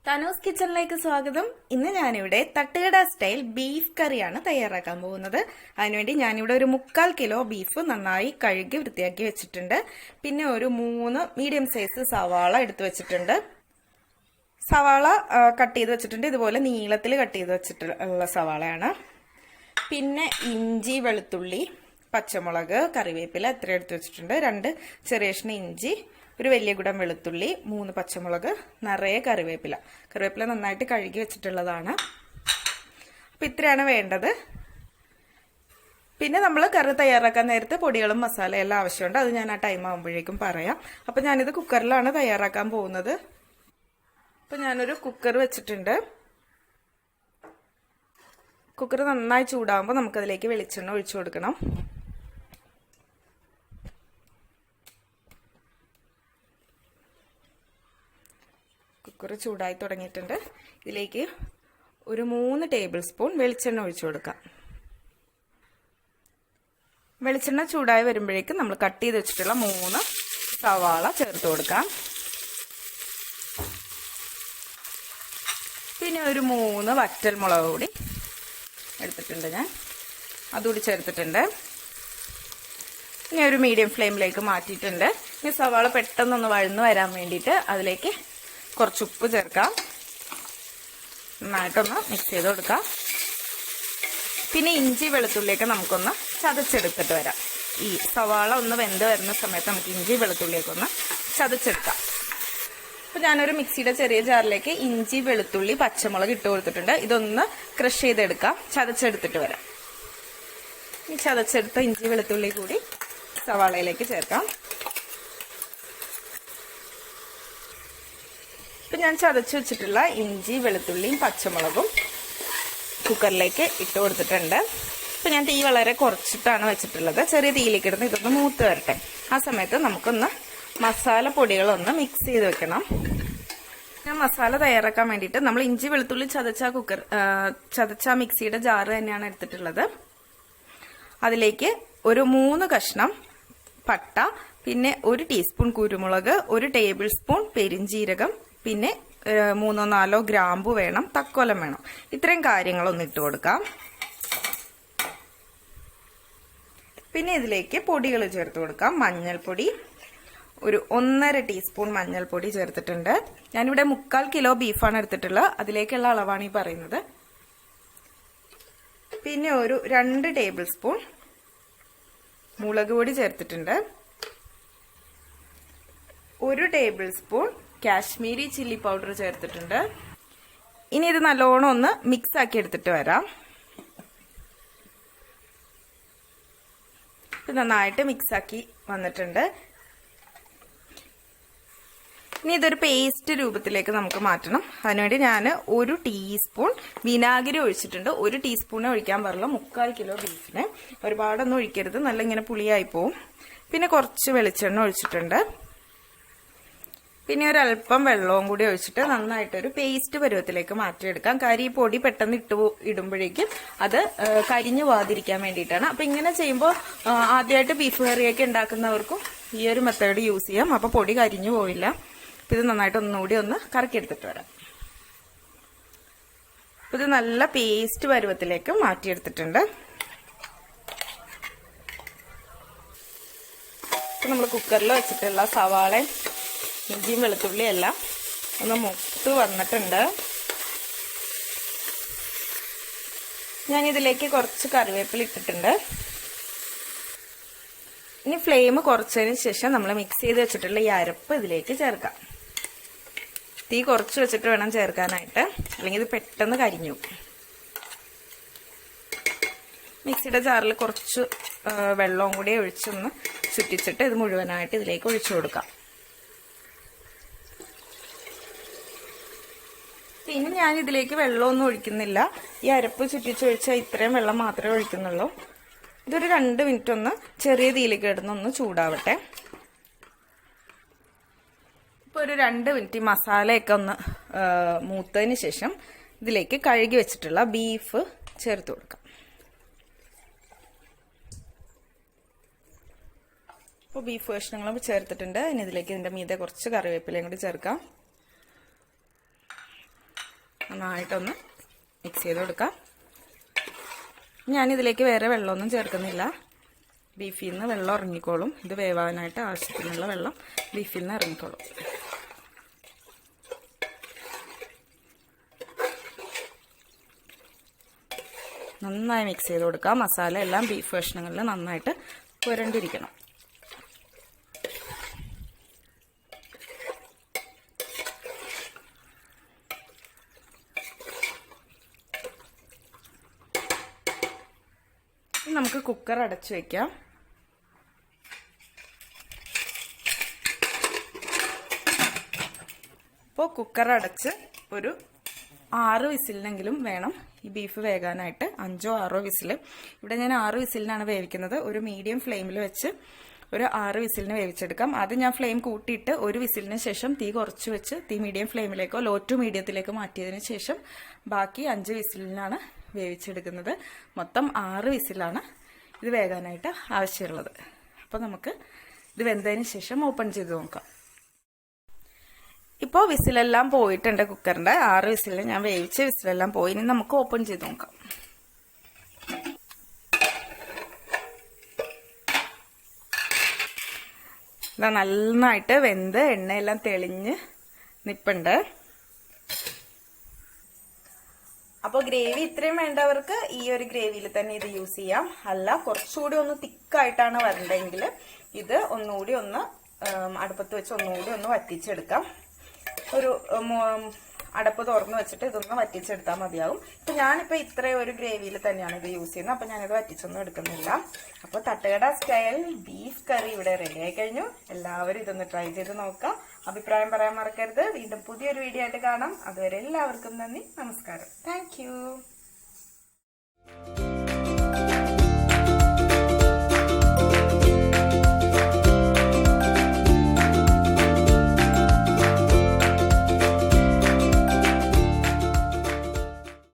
തനൂസ് കിച്ചണിലേക്ക് സ്വാഗതം. ഇന്ന് ഞാനിവിടെ തട്ടുകട സ്റ്റൈൽ ബീഫ് കറിയാണ് തയ്യാറാക്കാൻ പോകുന്നത്. അതിനുവേണ്ടി ഞാനിവിടെ ഒരു 3/4 കിലോ ബീഫ് നന്നായി കഴുകി വൃത്തിയാക്കി വെച്ചിട്ടുണ്ട്. പിന്നെ ഒരു 3 മീഡിയം സൈസ് സവാള എടുത്തു വെച്ചിട്ടുണ്ട്. സവാള കട്ട് ചെയ്ത് വെച്ചിട്ടുണ്ട്. ഇതുപോലെ നീളത്തിൽ കട്ട് ചെയ്ത് വെച്ചിട്ടുള്ള സവാളയാണ്. പിന്നെ ഇഞ്ചി, വെളുത്തുള്ളി, പച്ചമുളക്, കറിവേപ്പില ഇത്ര എടുത്തു വെച്ചിട്ടുണ്ട്. 2 ചെറിയ കഷ്ണം ഇഞ്ചി, ഒരു വലിയ കുടം വെളുത്തുള്ളി, 3 പച്ചമുളക്, നിറയെ കറിവേപ്പില നന്നായിട്ട് കഴുകി വെച്ചിട്ടുള്ളതാണ്. അപ്പം ഇത്രയാണ് വേണ്ടത്. പിന്നെ നമ്മൾ കറി തയ്യാറാക്കാൻ നേരത്തെ പൊടികളും മസാലയും എല്ലാം ആവശ്യമുണ്ട്. അത് ഞാൻ ആ ടൈം ആകുമ്പോഴേക്കും പറയാം. അപ്പം ഞാനിത് കുക്കറിലാണ് തയ്യാറാക്കാൻ പോകുന്നത്. അപ്പം ഞാനൊരു കുക്കർ വെച്ചിട്ടുണ്ട്. കുക്കർ നന്നായി ചൂടാകുമ്പോൾ നമുക്കതിലേക്ക് വെളിച്ചെണ്ണ ഒഴിച്ചു കൊടുക്കണം. കുക്കർ ചൂടായി തുടങ്ങിയിട്ടുണ്ട്. ഇതിലേക്ക് ഒരു 3 ടേബിൾ സ്പൂൺ വെളിച്ചെണ്ണ ഒഴിച്ചു കൊടുക്കാം. വെളിച്ചെണ്ണ ചൂടായി വരുമ്പോഴേക്കും നമ്മൾ കട്ട് ചെയ്ത് വെച്ചിട്ടുള്ള 3 സവാള ചേർത്ത് കൊടുക്കാം. പിന്നെ ഒരു 3 വറ്റൽമുളക് കൂടി എടുത്തിട്ടുണ്ട്, ഞാൻ അതുകൂടി ചേർത്തിട്ടുണ്ട്. ഇനി ഒരു മീഡിയം ഫ്ലെയിമിലേക്ക് മാറ്റിയിട്ടുണ്ട്. ഇനി സവാള പെട്ടെന്നൊന്ന് വഴന്നു വരാൻ വേണ്ടിയിട്ട് അതിലേക്ക് കുറച്ച് ഉപ്പ് ചേർക്കാം. നന്നായിട്ടൊന്ന് മിക്സ് ചെയ്ത് കൊടുക്കാം. പിന്നെ ഇഞ്ചി വെളുത്തുള്ളിയൊക്കെ നമുക്കൊന്ന് ചതച്ചെടുത്തിട്ട് വരാം. ഈ സവാള ഒന്ന് വെന്ത് വരുന്ന സമയത്ത് നമുക്ക് ഇഞ്ചി വെളുത്തുള്ളിയൊക്കെ ഒന്ന് ചതച്ചെടുക്കാം. അപ്പോൾ ഞാനൊരു മിക്സിയുടെ ചെറിയ ജാറിലേക്ക് ഇഞ്ചി, വെളുത്തുള്ളി, പച്ചമുളക് ഇട്ട് കൊടുത്തിട്ടുണ്ട്. ഇതൊന്ന് ക്രഷ് ചെയ്തെടുക്കാം, ചതച്ചെടുത്തിട്ട് വരാം. ഈ ചതച്ചെടുത്ത ഇഞ്ചി വെളുത്തുള്ളി കൂടി സവാളയിലേക്ക് ചേർക്കാം. ഇപ്പം ഞാൻ ചതച്ച് വെച്ചിട്ടുള്ള ഇഞ്ചി, വെളുത്തുള്ളിയും പച്ചമുളകും കുക്കറിലേക്ക് ഇട്ട് കൊടുത്തിട്ടുണ്ട്. ഇപ്പം ഞാൻ തീ വളരെ കുറച്ചിട്ടാണ് വെച്ചിട്ടുള്ളത്. ചെറിയ തീയിലേക്ക് ഇടുന്ന ഇതൊന്ന് മൂത്ത് വരട്ടെ. ആ സമയത്ത് നമുക്കൊന്ന് മസാല പൊടികളൊന്ന് മിക്സ് ചെയ്ത് വെക്കണം. ഞാൻ മസാല തയ്യാറാക്കാൻ വേണ്ടിയിട്ട് നമ്മൾ ഇഞ്ചി വെളുത്തുള്ളി ചതച്ച മിക്സിയുടെ ജാറ് തന്നെയാണ് എടുത്തിട്ടുള്ളത്. അതിലേക്ക് ഒരു 3 കഷ്ണം പട്ട, പിന്നെ 1 ടീസ്പൂൺ കുരുമുളക്, 1 ടേബിൾ സ്പൂൺ പെരിഞ്ജീരകം, പിന്നെ 3-4 ഗ്രാമ്പു വേണം, തക്കോലം വേണം. ഇത്രയും കാര്യങ്ങളൊന്ന് ഇട്ട് കൊടുക്കാം. പിന്നെ ഇതിലേക്ക് പൊടികൾ ചേർത്ത് കൊടുക്കാം. മഞ്ഞൾപ്പൊടി ഒരു 1.5 ടീസ്പൂൺ മഞ്ഞൾപ്പൊടി ചേർത്തിട്ടുണ്ട്. ഞാനിവിടെ 3/4 കിലോ ബീഫാണ് എടുത്തിട്ടുള്ളത്. അതിലേക്കുള്ള അളവാണ് ഈ പറയുന്നത്. പിന്നെ ഒരു 2 ടേബിൾ സ്പൂൺ മുളക് പൊടി ചേർത്തിട്ടുണ്ട്. 1 table spoon Kashmiri chilli powder ചേർത്തിട്ടുണ്ട്. ഇനി ഇത് നല്ലോണം ഒന്ന് മിക്സ് ആക്കി എടുത്തിട്ട് വരാം. ഇത് നന്നായിട്ട് മിക്സ് ആക്കി വന്നിട്ടുണ്ട്. ഇനി ഇതൊരു പേസ്റ്റ് രൂപത്തിലേക്ക് നമുക്ക് മാറ്റണം. അതിനുവേണ്ടി ഞാൻ 1 ടീസ്പൂൺ വിനാഗിരി ഒഴിച്ചിട്ടുണ്ട്. 1 ടീസ്പൂണേ ഒഴിക്കാൻ പാടുള്ളൂ 3/4 കിലോ ബീഫിന്. ഒരുപാടൊന്നും ഒഴിക്കരുത്, നല്ല ഇങ്ങനെ പുളിയായി പോവും. പിന്നെ കുറച്ച് വെളിച്ചെണ്ണ ഒഴിച്ചിട്ടുണ്ട്. പിന്നെ ഒരല്പം വെള്ളവും കൂടി ഒഴിച്ചിട്ട് നന്നായിട്ടൊരു പേസ്റ്റ് പരുവത്തിലേക്ക് മാറ്റിയെടുക്കാം. കാര്യം ഈ പൊടി പെട്ടെന്ന് ഇടുമ്പോഴേക്കും അത് കരിഞ്ഞു പോകാതിരിക്കാൻ വേണ്ടിയിട്ടാണ്. അപ്പം ഇങ്ങനെ ചെയ്യുമ്പോൾ ആദ്യമായിട്ട് ബീഫ് കറിയൊക്കെ ഉണ്ടാക്കുന്നവർക്കും ഈ ഒരു മെത്തേഡ് യൂസ് ചെയ്യാം. അപ്പോൾ പൊടി കരിഞ്ഞു പോവില്ല. അപ്പം ഇത് നന്നായിട്ട് ഒന്നുകൂടി ഒന്ന് കറക്കിയെടുത്തിട്ട് വരാം. അപ്പം ഇത് നല്ല പേസ്റ്റ് പരുവത്തിലേക്ക് മാറ്റിയെടുത്തിട്ടുണ്ട്. അപ്പം നമ്മൾ കുക്കറിൽ വെച്ചിട്ടുള്ള സവാളയും ഇഞ്ചിയും വെളുത്തുള്ളിയും എല്ലാം ഒന്ന് മൂത്ത് വന്നിട്ടുണ്ട്. ഞാനിതിലേക്ക് കുറച്ച് കറിവേപ്പില ഇട്ടിട്ടുണ്ട്. ഇനി ഫ്ലെയിം കുറച്ചതിന് ശേഷം നമ്മൾ മിക്സ് ചെയ്ത് വെച്ചിട്ടുള്ള ഈ അരപ്പ് ഇതിലേക്ക് ചേർക്കാം. തീ കുറച്ച് വെച്ചിട്ട് വേണം ചേർക്കാനായിട്ട്, അല്ലെങ്കിൽ ഇത് പെട്ടെന്ന് കരിഞ്ഞു. മിക്സിയുടെ ജാറിൽ കുറച്ച് വെള്ളവും കൂടി ഒഴിച്ചൊന്ന് ചുറ്റിച്ചിട്ട് ഇത് മുഴുവനായിട്ട് ഇതിലേക്ക് ഒഴിച്ചു കൊടുക്കാം. പിന്നെ ഞാൻ ഇതിലേക്ക് വെള്ളമൊന്നും ഒഴിക്കുന്നില്ല. ഈ അരപ്പ് ചുറ്റിച്ചൊഴിച്ചാൽ ഇത്രയും വെള്ളം മാത്രമേ ഒഴിക്കുന്നുള്ളൂ. ഇതൊരു 2 മിനിറ്റ് ഒന്ന് ചെറിയ തീയിലേക്ക് കിടന്നൊന്ന് ചൂടാവട്ടെ. ഇപ്പോൾ ഒരു 2 മിനിറ്റ് മസാലയൊക്കെ ഒന്ന് മൂത്തതിന് ശേഷം ഇതിലേക്ക് കഴുകി വെച്ചിട്ടുള്ള ബീഫ് ചേർത്ത് കൊടുക്കാം. അപ്പോൾ ബീഫ് കഷ്ണങ്ങളും ചേർത്തിട്ടുണ്ട്. ഇനി ഇതിലേക്ക് ഇതിൻ്റെ മീതെ കുറച്ച് കറിവേപ്പിലയും കൂടി ചേർക്കാം. നന്നായിട്ടൊന്ന് മിക്സ് ചെയ്ത് കൊടുക്കാം. ഞാനിതിലേക്ക് വേറെ വെള്ളമൊന്നും ചേർക്കുന്നില്ല. ബീഫിൽ നിന്ന് വെള്ളം ഇറങ്ങിക്കോളും. ഇത് വേവാനായിട്ട് ആവശ്യത്തിനുള്ള വെള്ളം ബീഫിൽ നിന്ന് ഇറങ്ങിക്കോളും. നന്നായി മിക്സ് ചെയ്ത് കൊടുക്കാം. മസാല എല്ലാം ബീഫ് കഷ്ണങ്ങളിൽ നന്നായിട്ട് പുരണ്ടിരിക്കണം. നമുക്ക് കുക്കർ അടച്ചു വെക്കാം. ഇപ്പോൾ കുക്കർ അടച്ച് ഒരു 6 വിസിലിനെങ്കിലും വേണം ഈ ബീഫ് വേകാനായിട്ട്. 5ഓ 6ഓ വിസിൽ. ഇവിടെ ഞാൻ 6 വിസിലിനാണ് വേവിക്കുന്നത്. ഒരു മീഡിയം ഫ്ലെയിമിൽ വെച്ച് ഒരു 6 വിസിലിന് വേവിച്ചെടുക്കാം. അത് ഞാൻ ഫ്ലെയിം കൂട്ടിയിട്ട് ഒരു വിസിലിന് ശേഷം തീ കുറച്ച് വെച്ച് തീ മീഡിയം ഫ്ലെയിമിലേക്കോ ലോ ടു മീഡിയത്തിലേക്കോ മാറ്റിയതിന് ശേഷം ബാക്കി 5 വിസിലിനാണ് വേവിച്ചെടുക്കുന്നത്. മൊത്തം 6 വിസിലാണ് ഇത് വേകാനായിട്ട് ആവശ്യമുള്ളത്. അപ്പോൾ നമുക്ക് ഇത് വെന്തതിന് ശേഷം ഓപ്പൺ ചെയ്ത് നോക്കാം. ഇപ്പോൾ വിസിലെല്ലാം പോയിട്ടുണ്ട്. കുക്കറിന്റെ 6 വിസിൽ ഞാൻ വേവിച്ച വിസിലെല്ലാം പോയി. ഇനി നമുക്ക് ഓപ്പൺ ചെയ്ത് നോക്കാം. ഇതാ നന്നായിട്ട് വെന്ത് എണ്ണയെല്ലാം തെളിഞ്ഞ് നിപ്പുണ്ട്. അപ്പോൾ ഗ്രേവി ഇത്രയും വേണ്ടവർക്ക് ഈ ഒരു ഗ്രേവിയിൽ തന്നെ ഇത് യൂസ് ചെയ്യാം. അല്ല കുറച്ചുകൂടി ഒന്ന് തിക്കായിട്ടാണ് വരണ്ടെങ്കിൽ ഇത് ഒന്നുകൂടി ഒന്ന് അടുപ്പത്ത് വെച്ച് ഒന്നുകൂടി ഒന്ന് വറ്റിച്ചെടുക്കാം. ഒരു അടപ്പ് തുറന്ന് വെച്ചിട്ട് ഇതൊന്ന് വറ്റിച്ചെടുത്താൽ മതിയാവും. ഇപ്പൊ ഞാനിപ്പോ ഇത്രയും ഒരു ഗ്രേവിയിൽ തന്നെയാണ് ഇത് യൂസ് ചെയ്യുന്നത്. അപ്പൊ ഞാനിത് വറ്റിച്ചൊന്നും എടുക്കുന്നില്ല. അപ്പൊ തട്ടുകട സ്റ്റൈൽ ബീഫ് കറി ഇവിടെ റെഡി ആയി കഴിഞ്ഞു. എല്ലാവരും ഇതൊന്ന് ട്രൈ ചെയ്ത് നോക്കാം. അഭിപ്രായം പറയാൻ മറക്കരുത്. വീണ്ടും പുതിയൊരു വീഡിയോ ആയിട്ട് കാണാം. അതുവരെ എല്ലാവർക്കും നന്ദി, നമസ്കാരം. Thank you.